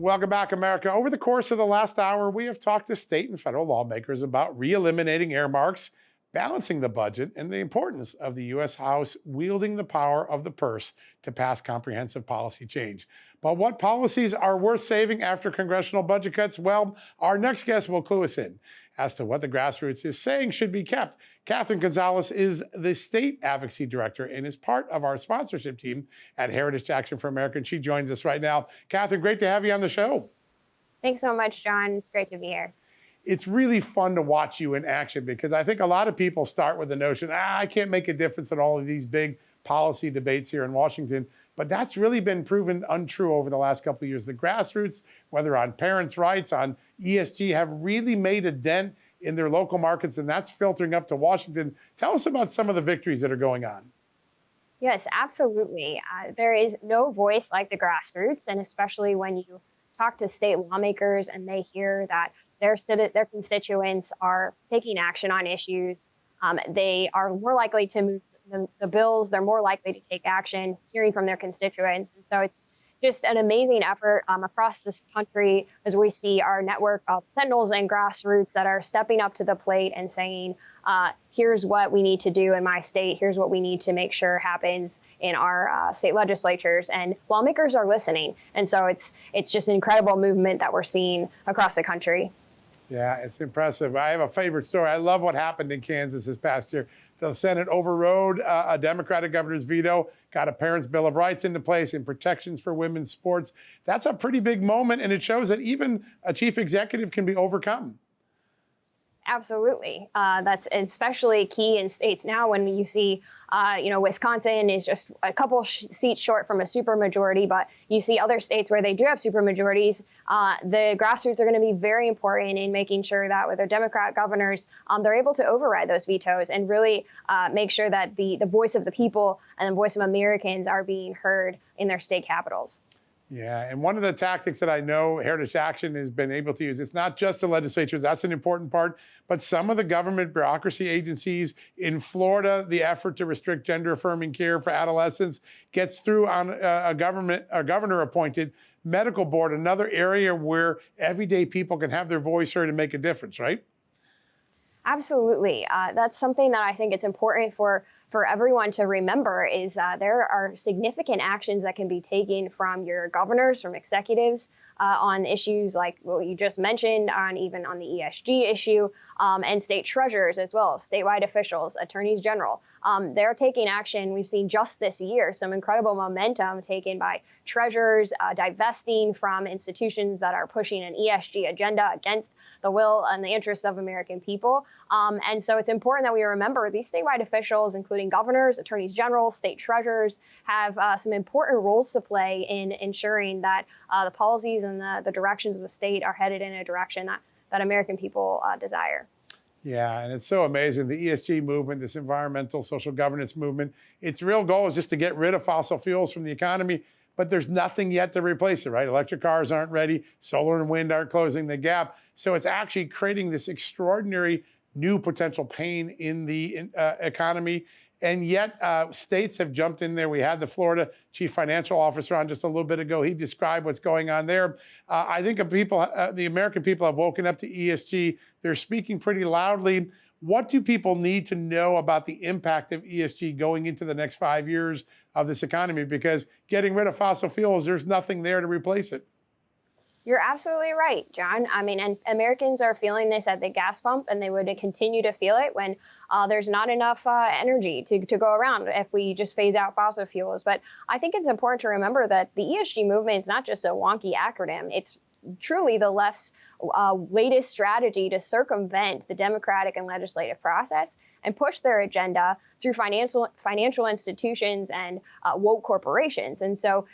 Welcome back, America. Over the course of the last hour, we have talked to state and federal lawmakers about re-eliminating earmarks, balancing the budget, and the importance of the U.S. House wielding the power of the purse to pass comprehensive policy change. But what policies are worth saving after congressional budget cuts? Well, our next guest will clue us in as to what the grassroots is saying should be kept. Catherine Gunsalus is the state advocacy director and is part of our sponsorship team at Heritage Action for America. And she joins us right now. Catherine, great to have you on the show. Thanks so much, John. It's great to be here. It's really fun to watch you in action because I think a lot of people start with the notion, I can't make a difference in all of these big policy debates here in Washington. But that's really been proven untrue over the last couple of years. The grassroots, whether on parents' rights, on ESG, have really made a dent in their local markets, and that's filtering up to Washington. Tell us about some of the victories that are going on. Yes, absolutely. There is no voice like the grassroots, and especially when you talk to state lawmakers and they hear that their constituents are taking action on issues, they are more likely to move the bills, they're more likely to take action, hearing from their constituents. And so it's just an amazing effort across this country as we see our network of sentinels and grassroots that are stepping up to the plate and saying, here's what we need to do in my state, here's what we need to make sure happens in our state legislatures. And lawmakers are listening. And so it's just an incredible movement that we're seeing across the country. Yeah, it's impressive. I have a favorite story. I love what happened in Kansas this past year. The Senate overrode a Democratic governor's veto, got a Parents' Bill of Rights into place and protections for women's sports. That's a pretty big moment, and it shows that even a chief executive can be overcome. Absolutely. That's especially key in states now when you see, Wisconsin is just a couple seats short from a supermajority, but you see other states where they do have supermajorities. The grassroots are going to be very important in making sure that with their Democrat governors, they're able to override those vetoes and really make sure that the voice of the people and the voice of Americans are being heard in their state capitals. Yeah, and one of the tactics that I know Heritage Action has been able to use, it's not just the legislatures, that's an important part, but some of the government bureaucracy agencies in Florida, the effort to restrict gender-affirming care for adolescents gets through on a governor-appointed medical board, another area where everyday people can have their voice heard and make a difference, right? Absolutely. That's something that I think it's important for everyone to remember is there are significant actions that can be taken from your governors, from executives on issues like what you just mentioned, on the ESG issue, and state treasurers as well, statewide officials, attorneys general. They're taking action. We've seen just this year some incredible momentum taken by treasurers divesting from institutions that are pushing an ESG agenda against the will and the interests of American people. And so it's important that we remember these statewide officials, including governors, attorneys general, state treasurers, have some important roles to play in ensuring that the policies and the directions of the state are headed in a direction that American people desire. Yeah, and it's so amazing. The ESG movement, this environmental social governance movement, its real goal is just to get rid of fossil fuels from the economy, but there's nothing yet to replace it, right? Electric cars aren't ready. Solar and wind aren't closing the gap. So it's actually creating this extraordinary new potential pain in the economy. And yet states have jumped in there. We had the Florida chief financial officer on just a little bit ago. He described what's going on there. I think the American people have woken up to ESG. They're speaking pretty loudly. What do people need to know about the impact of ESG going into the next 5 years of this economy? Because getting rid of fossil fuels, there's nothing there to replace it. You're absolutely right, John. I mean, and Americans are feeling this at the gas pump, and they would continue to feel it when there's not enough energy to go around if we just phase out fossil fuels. But I think it's important to remember that the ESG movement is not just a wonky acronym. It's truly the left's latest strategy to circumvent the democratic and legislative process and push their agenda through financial institutions and woke corporations. And so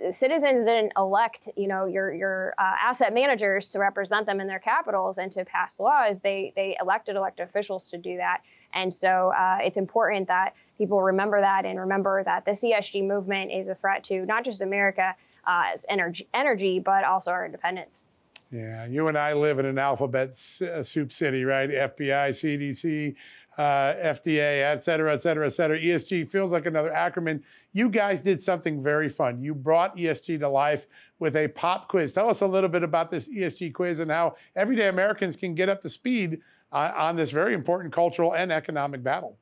citizens didn't elect, your asset managers to represent them in their capitals and to pass laws. They elected officials to do that. And so it's important that people remember that and remember that this ESG movement is a threat to not just America as energy, but also our independence. Yeah, you and I live in an alphabet soup city, right? FBI, CDC, FDA, et cetera, et cetera, et cetera. ESG feels like another acronym. You guys did something very fun. You brought ESG to life with a pop quiz. Tell us a little bit about this ESG quiz and how everyday Americans can get up to speed on this very important cultural and economic battle.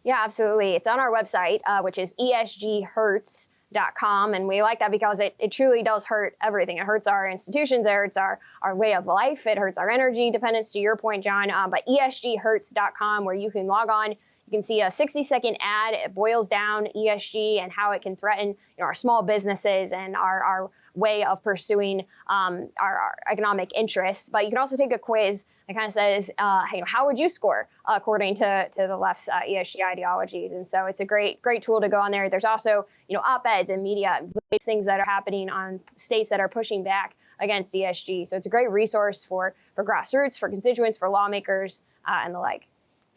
Yeah, absolutely. It's on our website, which is esghurts.com. And we like that because it truly does hurt everything. It hurts our institutions, it hurts our way of life, it hurts our energy dependence, to your point, John. But esghurts.com, where you can log on, you can see a 60-second ad. It boils down ESG and how it can threaten our small businesses and our way of pursuing our economic interests. But you can also take a quiz that kind of says, how would you score according to the left's ESG ideologies? And so it's a great tool to go on there. There's also op-eds and media, things that are happening on states that are pushing back against ESG. So it's a great resource for grassroots, for constituents, for lawmakers, and the like.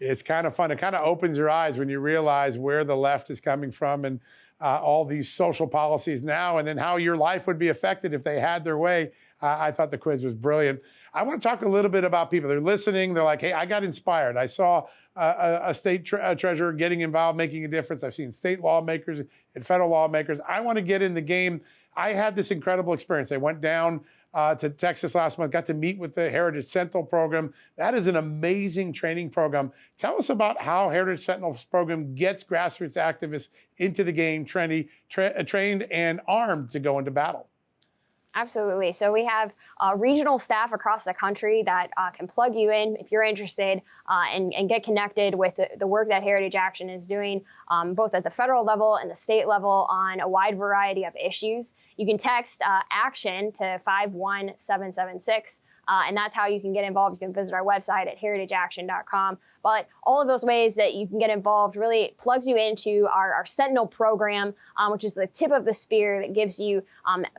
It's kind of fun. It kind of opens your eyes when you realize where the left is coming from and all these social policies now, and then how your life would be affected if they had their way. I thought the quiz was brilliant. I want to talk a little bit about people. They're listening. They're like, hey, I got inspired. I saw a state treasurer getting involved, making a difference. I've seen state lawmakers and federal lawmakers. I want to get in the game. I had this incredible experience. I went down to Texas last month, got to meet with the Heritage Sentinel program. That is an amazing training program. Tell us about how Heritage Sentinel's program gets grassroots activists into the game, trained and armed to go into battle. Absolutely. So we have regional staff across the country that can plug you in if you're interested and get connected with the work that Heritage Action is doing, both at the federal level and the state level on a wide variety of issues. You can text ACTION to 51776. And that's how you can get involved. You can visit our website at heritageaction.com. But all of those ways that you can get involved really plugs you into our Sentinel program, which is the tip of the spear that gives you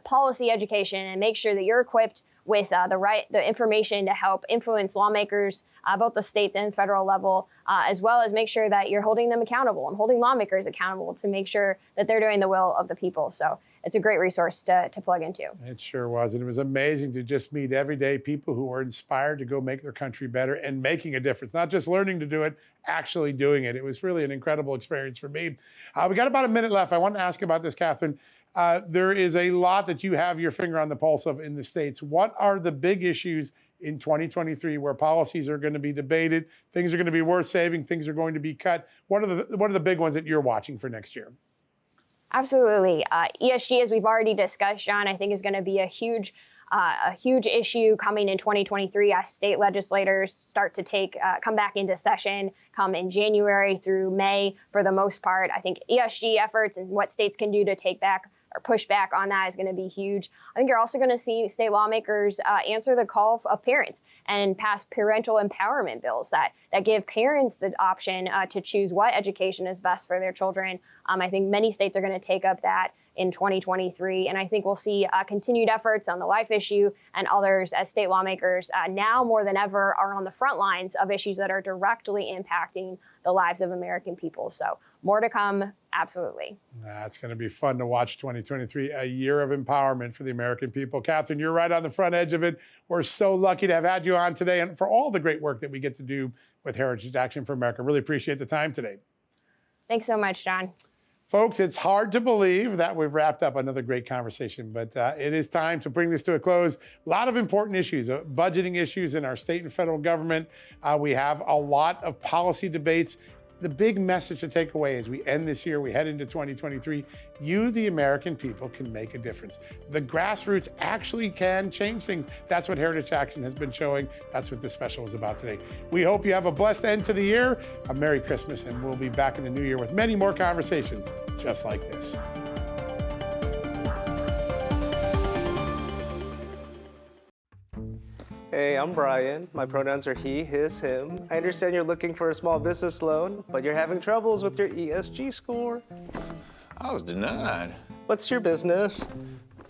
policy education and make sure that you're equipped with the information to help influence lawmakers, both the states and federal level, as well as make sure that you're holding them accountable and holding lawmakers accountable to make sure that they're doing the will of the people. So it's a great resource to plug into. It sure was. And it was amazing to just meet everyday people who are inspired to go make their country better and making a difference, not just learning to do it, actually doing it. It was really an incredible experience for me. We got about a minute left. I want to ask about this, Catherine. There is a lot that you have your finger on the pulse of in the states. What are the big issues in 2023 where policies are going to be debated, things are going to be worth saving, things are going to be cut? What are the big ones that you're watching for next year? Absolutely. ESG, as we've already discussed, John, I think is going to be a huge issue coming in 2023 as state legislators start to come back into session, come in January through May for the most part. I think ESG efforts and what states can do to take back or push back on that is going to be huge. I think you're also going to see state lawmakers answer the call of parents and pass parental empowerment bills that give parents the option to choose what education is best for their children. I think many states are going to take up that in 2023. And I think we'll see continued efforts on the life issue and others as state lawmakers now more than ever are on the front lines of issues that are directly impacting the lives of American people. So more to come, absolutely. It's going to be fun to watch 2023, a year of empowerment for the American people. Catherine, you're right on the front edge of it. We're so lucky to have had you on today and for all the great work that we get to do with Heritage Action for America. Really appreciate the time today. Thanks so much, John. Folks, it's hard to believe that we've wrapped up another great conversation, but it is time to bring this to a close. A lot of important issues, budgeting issues in our state and federal government. We have a lot of policy debates. The big message to take away as we end this year, we head into 2023, you, the American people, can make a difference. The grassroots actually can change things. That's what Heritage Action has been showing. That's what this special is about today. We hope you have a blessed end to the year, a Merry Christmas, and we'll be back in the new year with many more conversations just like this. Hey, I'm Brian. My pronouns are he, his, him. I understand you're looking for a small business loan, but you're having troubles with your ESG score. I was denied. What's your business?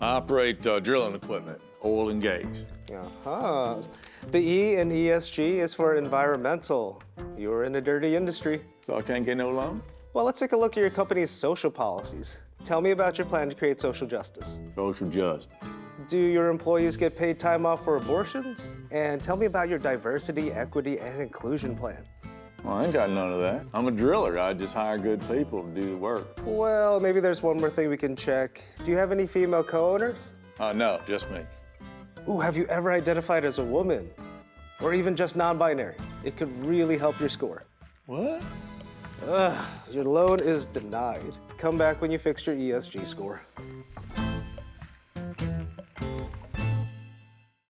I operate drilling equipment, oil and gas. Uh-huh. The E in ESG is for environmental. You're in a dirty industry. So I can't get no loan? Well, let's take a look at your company's social policies. Tell me about your plan to create social justice. Social justice. Do your employees get paid time off for abortions? And tell me about your diversity, equity, and inclusion plan. Well, I ain't got none of that. I'm a driller. I just hire good people to do the work. Well, maybe there's one more thing we can check. Do you have any female co-owners? No, just me. Ooh, have you ever identified as a woman? Or even just non-binary? It could really help your score. What? Your loan is denied. Come back when you fix your ESG score.